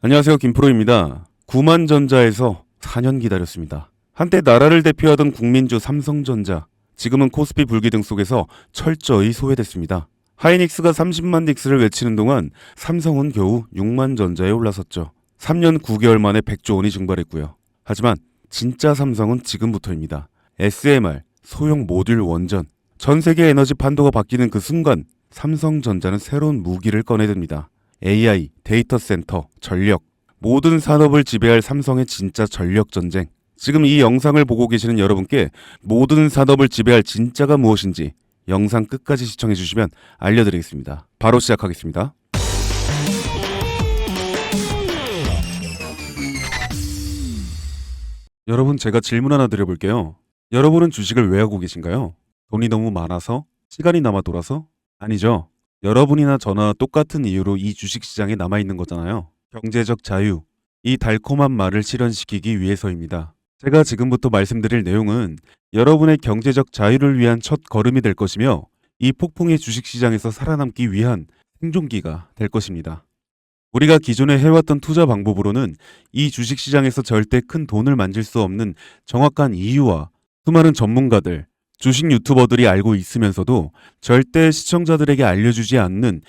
안녕하세요. 김프로입니다. 구만전자에서 4년 기다렸습니다. 한때 나라를 대표하던 국민주 삼성전자, 지금은 코스피 불기등 속에서 철저히 소외됐습니다. 하이닉스가 30만 닉스를 외치는 동안 삼성은 겨우 6만 전자에 올라섰죠. 3년 9개월 만에 100조 원이 증발했고요. 하지만 진짜 삼성은 지금부터입니다. SMR, 소형 모듈 원전, 전 세계 에너지 판도가 바뀌는 그 순간 삼성전자는 새로운 무기를 꺼내듭니다. AI, 데이터 센터, 전력, 모든 산업을 지배할 삼성의 진짜 전력 전쟁. 지금 이 영상을 보고 계시는 여러분께 모든 산업을 지배할 진짜가 무엇인지 영상 끝까지 시청해 주시면 알려드리겠습니다. 바로 시작하겠습니다. 여러분, 제가 질문 하나 드려볼게요. 여러분은 주식을 왜 하고 계신가요? 돈이 너무 많아서? 시간이 남아 돌아서? 아니죠. 여러분이나 저나 똑같은 이유로 이 주식시장에 남아있는 거잖아요. 경제적 자유, 이 달콤한 말을 실현시키기 위해서입니다. 제가 지금부터 말씀드릴 내용은 여러분의 경제적 자유를 위한 첫 걸음이 될 것이며 이 폭풍의 주식시장에서 살아남기 위한 생존기가 될 것입니다. 우리가 기존에 해왔던 투자 방법으로는 이 주식시장에서 절대 큰 돈을 만질 수 없는 정확한 이유와 수많은 전문가들, 주식 유튜버들이 알고 있으면서도 절대 시청자들에게 알려주지 않는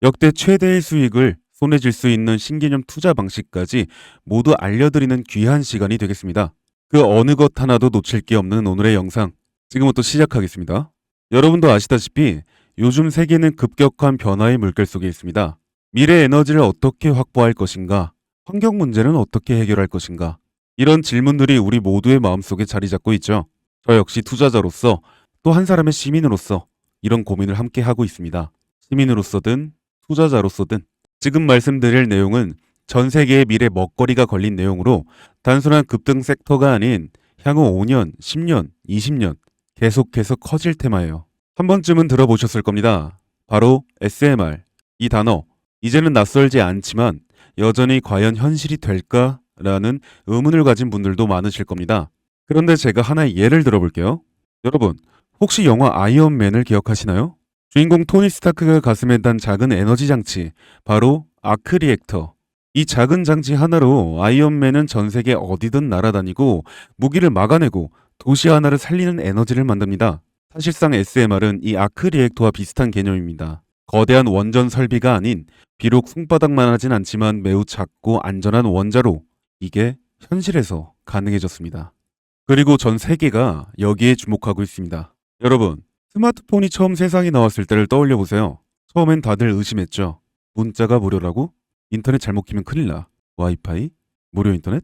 역대 최대의 수익을 손에 쥘 수 있는 신개념 투자 방식까지 모두 알려드리는 귀한 시간이 되겠습니다. 그 어느 것 하나도 놓칠 게 없는 오늘의 영상, 지금부터 시작하겠습니다. 여러분도 아시다시피 요즘 세계는 급격한 변화의 물결 속에 있습니다. 미래 에너지를 어떻게 확보할 것인가? 환경 문제는 어떻게 해결할 것인가? 이런 질문들이 우리 모두의 마음속에 자리 잡고 있죠. 저 역시 투자자로서 또 한 사람의 시민으로서 이런 고민을 함께 하고 있습니다. 시민으로서든 투자자로서든 지금 말씀드릴 내용은 전 세계의 미래 먹거리가 걸린 내용으로 단순한 급등 섹터가 아닌 향후 5년, 10년, 20년 계속해서 커질 테마예요. 한 번쯤은 들어보셨을 겁니다. 바로 SMR. 이 단어 이제는 낯설지 않지만 여전히 과연 현실이 될까라는 의문을 가진 분들도 많으실 겁니다. 그런데 제가 하나의 예를 들어볼게요. 여러분, 혹시 영화 아이언맨을 기억하시나요? 주인공 토니 스타크가 가슴에 단 작은 에너지 장치, 바로 아크 리액터. 이 작은 장치 하나로 아이언맨은 전 세계 어디든 날아다니고 무기를 막아내고 도시 하나를 살리는 에너지를 만듭니다. 사실상 SMR은 이 아크 리액터와 비슷한 개념입니다. 거대한 원전 설비가 아닌 비록 손바닥만 하진 않지만 매우 작고 안전한 원자로 이게 현실에서 가능해졌습니다. 그리고 전 세계가 여기에 주목하고 있습니다. 여러분, 스마트폰이 처음 세상에 나왔을 때를 떠올려 보세요. 처음엔 다들 의심했죠. 문자가 무료라고? 인터넷 잘못 키면 큰일 나. 와이파이? 무료 인터넷?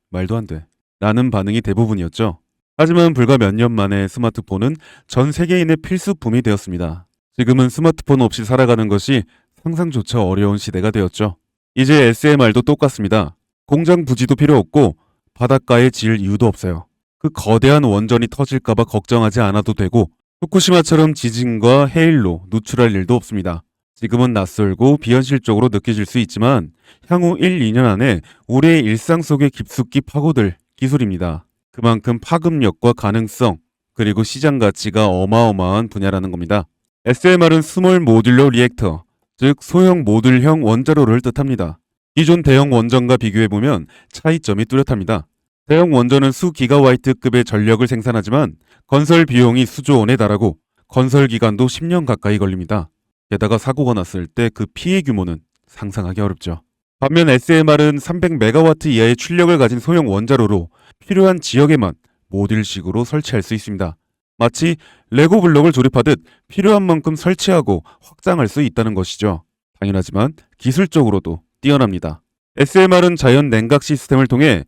말도 안 돼. 라는 반응이 대부분이었죠. 하지만 불과 몇 년 만에 스마트폰은 전 세계인의 필수품이 되었습니다. 지금은 스마트폰 없이 살아가는 것이 상상조차 어려운 시대가 되었죠. 이제 SMR도 똑같습니다. 공장 부지도 필요 없고 바닷가에 지을 이유도 없어요. 그 거대한 원전이 터질까봐 걱정하지 않아도 되고 후쿠시마처럼 지진과 해일로 누출할 일도 없습니다. 지금은 낯설고 비현실적으로 느껴질 수 있지만 향후 1, 2년 안에 우리의 일상 속에 깊숙이 파고들 기술입니다. 그만큼 파급력과 가능성 그리고 시장 가치가 어마어마한 분야라는 겁니다. SMR은 스몰 모듈러 리액터, 즉 소형 모듈형 원자로를 뜻합니다. 기존 대형 원전과 비교해보면 차이점이 뚜렷합니다. 대형 원전은 수 기가와이트급의 전력을 생산하지만 건설 비용이 수조 원에 달하고 건설 기간도 10년 가까이 걸립니다. 게다가 사고가 났을 때 그 피해 규모는 상상하기 어렵죠. 반면 SMR은 300메가와트 이하의 출력을 가진 소형 원자로로 필요한 지역에만 모듈식으로 설치할 수 있습니다. 마치 레고 블록을 조립하듯 필요한 만큼 설치하고 확장할 수 있다는 것이죠. 당연하지만 기술적으로도 뛰어납니다. SMR은 자연 냉각 시스템을 통해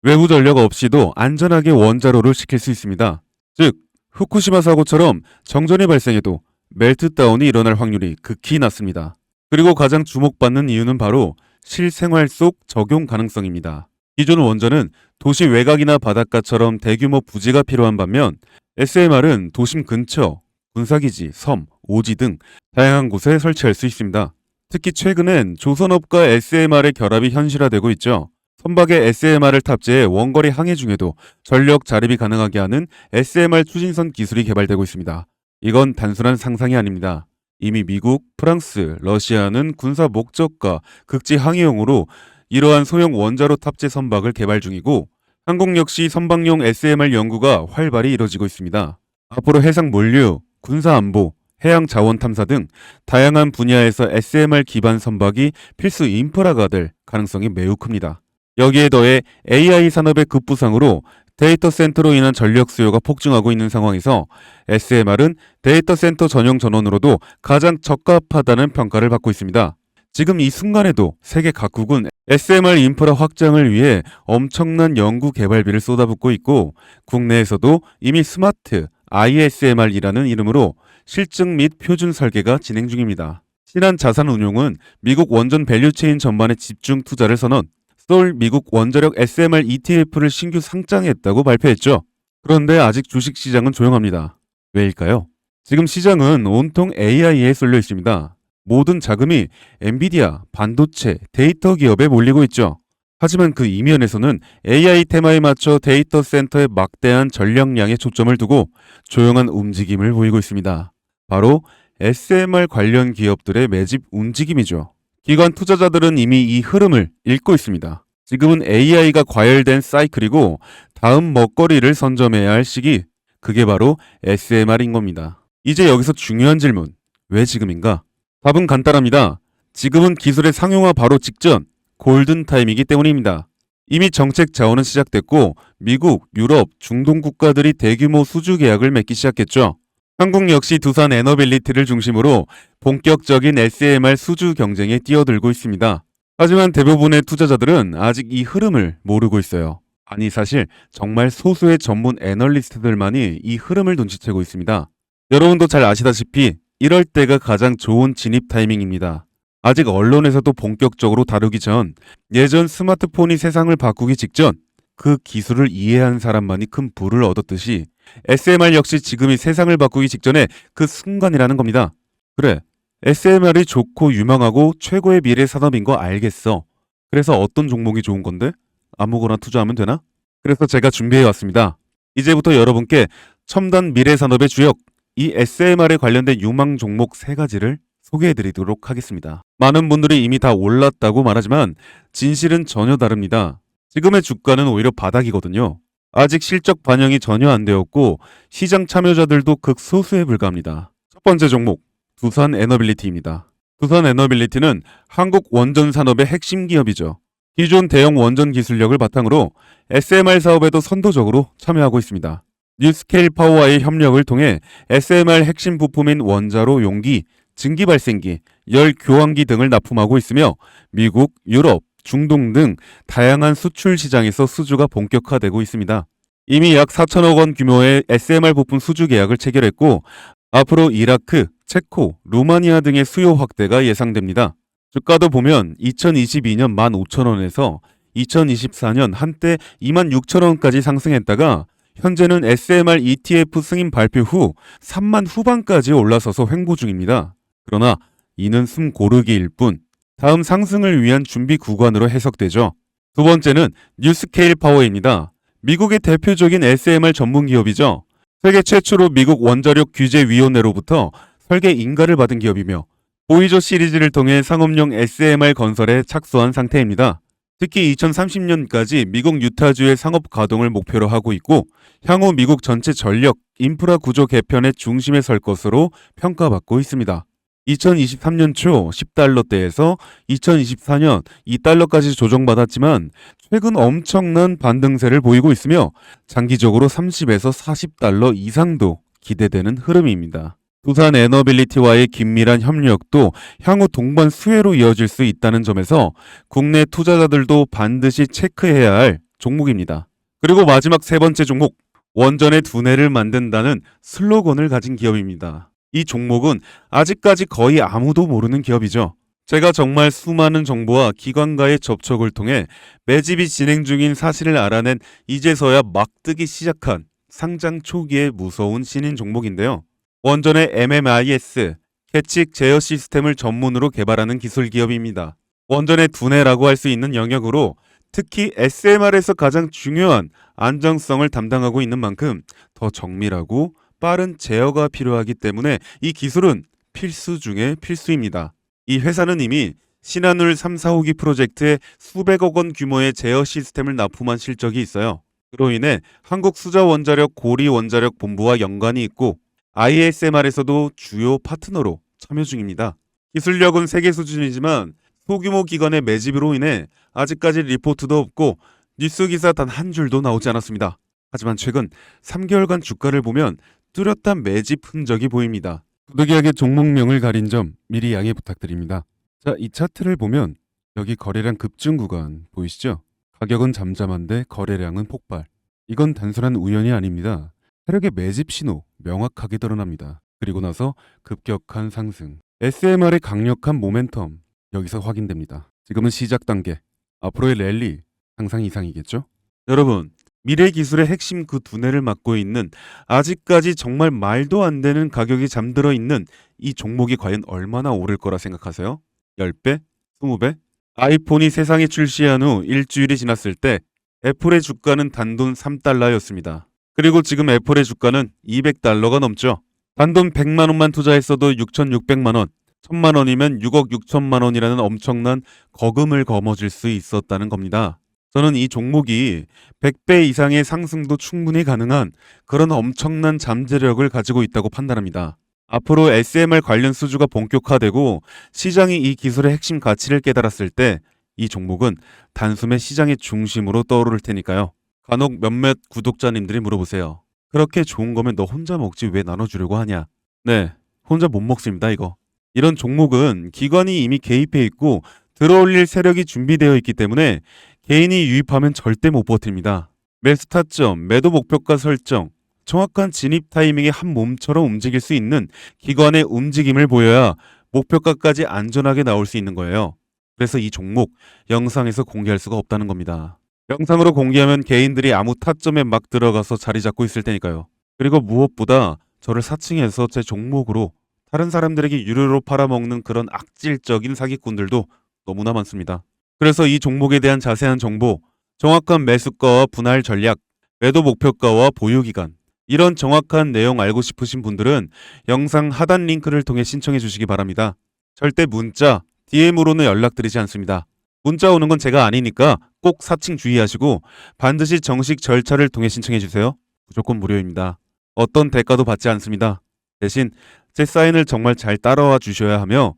외부 전력 없이도 안전하게 원자로를 식힐 수 있습니다. 즉, 후쿠시마 사고처럼 정전이 발생해도 멜트다운이 일어날 확률이 극히 낮습니다. 그리고 가장 주목받는 이유는 바로 실생활 속 적용 가능성입니다. 기존 원전은 도시 외곽이나 바닷가처럼 대규모 부지가 필요한 반면 SMR은 도심 근처, 군사기지, 섬, 오지 등 다양한 곳에 설치할 수 있습니다. 특히 최근엔 조선업과 SMR의 결합이 현실화되고 있죠. 선박에 SMR을 탑재해 원거리 항해 중에도 전력 자립이 가능하게 하는 SMR 추진선 기술이 개발되고 있습니다. 이건 단순한 상상이 아닙니다. 이미 미국, 프랑스, 러시아는 군사 목적과 극지 항해용으로 이러한 소형 원자로 탑재 선박을 개발 중이고 한국 역시 선박용 SMR 연구가 활발히 이뤄지고 있습니다. 앞으로 해상 물류, 군사 안보, 해양 자원 탐사 등 다양한 분야에서 SMR 기반 선박이 필수 인프라가 될 가능성이 매우 큽니다. 여기에 더해 AI 산업의 급부상으로 데이터 센터로 인한 전력 수요가 폭증하고 있는 상황에서 SMR은 데이터 센터 전용 전원으로도 가장 적합하다는 평가를 받고 있습니다. 지금 이 순간에도 세계 각국은 SMR 인프라 확장을 위해 엄청난 연구 개발비를 쏟아붓고 있고 국내에서도 이미 스마트 ISMR이라는 이름으로 실증 및 표준 설계가 진행 중입니다. 신한 자산운용은 미국 원전 밸류체인 전반에 집중 투자를 선언, 서울 미국 원자력 SMR ETF를 신규 상장했다고 발표했죠. 그런데 아직 주식시장은 조용합니다. 왜일까요? 지금 시장은 온통 AI에 쏠려 있습니다. 모든 자금이 엔비디아, 반도체, 데이터 기업에 몰리고 있죠. 하지만 그 이면에서는 AI 테마에 맞춰 데이터 센터에 막대한 전력량에 초점을 두고 조용한 움직임을 보이고 있습니다. 바로 SMR 관련 기업들의 매집 움직임이죠. 기관 투자자들은 이미 이 흐름을 읽고 있습니다. 지금은 AI가 과열된 사이클이고 다음 먹거리를 선점해야 할 시기, 그게 바로 SMR인 겁니다. 이제 여기서 중요한 질문, 왜 지금인가? 답은 간단합니다. 지금은 기술의 상용화 바로 직전, 골든타임이기 때문입니다. 이미 정책 자원은 시작됐고 미국, 유럽, 중동 국가들이 대규모 수주 계약을 맺기 시작했죠. 한국 역시 두산 에너빌리티를 중심으로 본격적인 SMR 수주 경쟁에 뛰어들고 있습니다. 하지만 대부분의 투자자들은 아직 이 흐름을 모르고 있어요. 아니 사실 정말 소수의 전문 애널리스트들만이 이 흐름을 눈치채고 있습니다. 여러분도 잘 아시다시피 이럴 때가 가장 좋은 진입 타이밍입니다. 아직 언론에서도 본격적으로 다루기 전 예전 스마트폰이 세상을 바꾸기 직전 그 기술을 이해한 사람만이 큰 부를 얻었듯이 SMR 역시 지금이 세상을 바꾸기 직전에 그 순간이라는 겁니다. 그래, SMR이 좋고 유망하고 최고의 미래 산업인 거 알겠어. 그래서 어떤 종목이 좋은 건데? 아무거나 투자하면 되나? 그래서 제가 준비해 왔습니다. 이제부터 여러분께 첨단 미래 산업의 주역, 이 SMR에 관련된 유망 종목 3가지를 소개해 드리도록 하겠습니다. 많은 분들이 이미 다 올랐다고 말하지만 진실은 전혀 다릅니다. 지금의 주가는 오히려 바닥이거든요. 아직 실적 반영이 전혀 안 되었고 시장 참여자들도 극소수에 불과합니다. 첫 번째 종목, 두산 에너빌리티입니다. 두산 에너빌리티는 한국 원전 산업의 핵심 기업이죠. 기존 대형 원전 기술력을 바탕으로 SMR 사업에도 선도적으로 참여하고 있습니다. 뉴스케일 파워와의 협력을 통해 SMR 핵심 부품인 원자로 용기, 증기 발생기, 열 교환기 등을 납품하고 있으며 미국, 유럽, 중동 등 다양한 수출 시장에서 수주가 본격화되고 있습니다. 이미 약 4천억 원 규모의 SMR 부품 수주 계약을 체결했고 앞으로 이라크, 체코, 루마니아 등의 수요 확대가 예상됩니다. 주가도 보면 2022년 15,000원에서 2024년 한때 26,000원까지 상승했다가 현재는 SMR ETF 승인 발표 후 3만 후반까지 올라서서 횡보 중입니다. 그러나 이는 숨 고르기일 뿐 다음 상승을 위한 준비 구간으로 해석되죠. 두 번째는 뉴스케일 파워입니다. 미국의 대표적인 SMR 전문 기업이죠. 세계 최초로 미국 원자력 규제위원회로부터 설계 인가를 받은 기업이며 보이저 시리즈를 통해 상업용 SMR 건설에 착수한 상태입니다. 특히 2030년까지 미국 유타주의 상업 가동을 목표로 하고 있고 향후 미국 전체 전력, 인프라 구조 개편의 중심에 설 것으로 평가받고 있습니다. 2023년 초 10달러대에서 2024년 2달러까지 조정받았지만 최근 엄청난 반등세를 보이고 있으며 장기적으로 30에서 40달러 이상도 기대되는 흐름입니다. 두산 에너빌리티와의 긴밀한 협력도 향후 동반 수혜로 이어질 수 있다는 점에서 국내 투자자들도 반드시 체크해야 할 종목입니다. 그리고 마지막 3번째 종목, 원전의 두뇌를 만든다는 슬로건을 가진 기업입니다. 이 종목은 아직까지 거의 아무도 모르는 기업이죠. 제가 정말 수많은 정보와 기관과의 접촉을 통해 매집이 진행 중인 사실을 알아낸 이제서야 막 뜨기 시작한 상장 초기의 무서운 신인 종목인데요. 원전의 MMIS, 캐칙 제어 시스템을 전문으로 개발하는 기술 기업입니다. 원전의 두뇌라고 할 수 있는 영역으로 특히 SMR에서 가장 중요한 안정성을 담당하고 있는 만큼 더 정밀하고 빠른 제어가 필요하기 때문에 이 기술은 필수 중의 필수입니다. 이 회사는 이미 신한울 3, 4호기 프로젝트에 수백억 원 규모의 제어 시스템을 납품한 실적이 있어요. 그로 인해 한국수자원자력 고리원자력 본부와 연관이 있고 ISMR에서도 주요 파트너로 참여 중입니다. 기술력은 세계 수준이지만 소규모 기관의 매집으로 인해 아직까지 리포트도 없고 뉴스 기사 단 한 줄도 나오지 않았습니다. 하지만 최근 3개월간 주가를 보면 뚜렷한 매집 흔적이 보입니다. 부득이하게 종목명을 가린 점 미리 양해 부탁드립니다. 자, 이 차트를 보면 여기 거래량 급증 구간 보이시죠? 가격은 잠잠한데 거래량은 폭발. 이건 단순한 우연이 아닙니다. 세력의 매집 신호 명확하게 드러납니다. 그리고 나서 급격한 상승. SMR의 강력한 모멘텀 여기서 확인됩니다. 지금은 시작 단계. 앞으로의 랠리 상상 이상이겠죠? 여러분, 미래 기술의 핵심 그 두뇌를 맡고 있는 아직까지 정말 말도 안 되는 가격이 잠들어 있는 이 종목이 과연 얼마나 오를 거라 생각하세요? 10배? 20배? 아이폰이 세상에 출시한 후 일주일이 지났을 때 애플의 주가는 단돈 3달러였습니다. 그리고 지금 애플의 주가는 200달러가 넘죠. 단돈 100만 원만 투자했어도 6,600만 원, 1,000만 원이면 6억 6천만 원이라는 엄청난 거금을 거머쥘 수 있었다는 겁니다. 저는 이 종목이 100배 이상의 상승도 충분히 가능한 그런 엄청난 잠재력을 가지고 있다고 판단합니다. 앞으로 SMR 관련 수주가 본격화되고 시장이 이 기술의 핵심 가치를 깨달았을 때 이 종목은 단숨에 시장의 중심으로 떠오를 테니까요. 간혹 몇몇 구독자님들이 물어보세요. 그렇게 좋은 거면 너 혼자 먹지 왜 나눠주려고 하냐? 네, 혼자 못 먹습니다 이거. 이런 종목은 기관이 이미 개입해 있고 들어올릴 세력이 준비되어 있기 때문에 개인이 유입하면 절대 못 버팁니다. 매수 타점, 매도 목표가 설정, 정확한 진입 타이밍에 한 몸처럼 움직일 수 있는 기관의 움직임을 보여야 목표가까지 안전하게 나올 수 있는 거예요. 그래서 이 종목 영상에서 공개할 수가 없다는 겁니다. 영상으로 공개하면 개인들이 아무 타점에 막 들어가서 자리 잡고 있을 테니까요. 그리고 무엇보다 저를 사칭해서 제 종목으로 다른 사람들에게 유료로 팔아먹는 그런 악질적인 사기꾼들도 너무나 많습니다. 그래서 이 종목에 대한 자세한 정보, 정확한 매수가와 분할 전략, 매도 목표가와 보유 기간, 이런 정확한 내용 알고 싶으신 분들은 영상 하단 링크를 통해 신청해 주시기 바랍니다. 절대 문자, DM으로는 연락드리지 않습니다. 문자 오는 건 제가 아니니까 꼭 사칭 주의하시고 반드시 정식 절차를 통해 신청해 주세요. 무조건 무료입니다. 어떤 대가도 받지 않습니다. 대신 제 사인을 정말 잘 따라와 주셔야 하며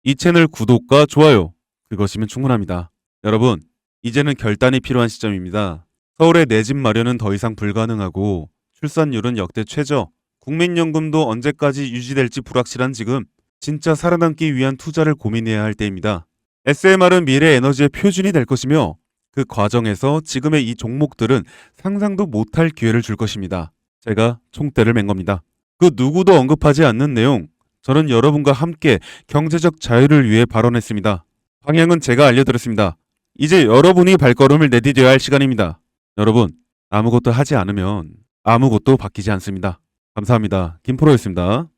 이 채널 구독과 좋아요, 그것이면 충분합니다. 여러분, 이제는 결단이 필요한 시점입니다. 서울의 내 집 마련은 더 이상 불가능하고 출산율은 역대 최저, 국민연금도 언제까지 유지될지 불확실한 지금 진짜 살아남기 위한 투자를 고민해야 할 때입니다. SMR은 미래 에너지의 표준이 될 것이며 그 과정에서 지금의 이 종목들은 상상도 못할 기회를 줄 것입니다. 제가 총대를 맨 겁니다. 그 누구도 언급하지 않는 내용, 저는 여러분과 함께 경제적 자유를 위해 발언했습니다. 방향은 제가 알려드렸습니다. 이제 여러분이 발걸음을 내디뎌야 할 시간입니다. 여러분, 아무것도 하지 않으면 아무것도 바뀌지 않습니다. 감사합니다. 김프로였습니다.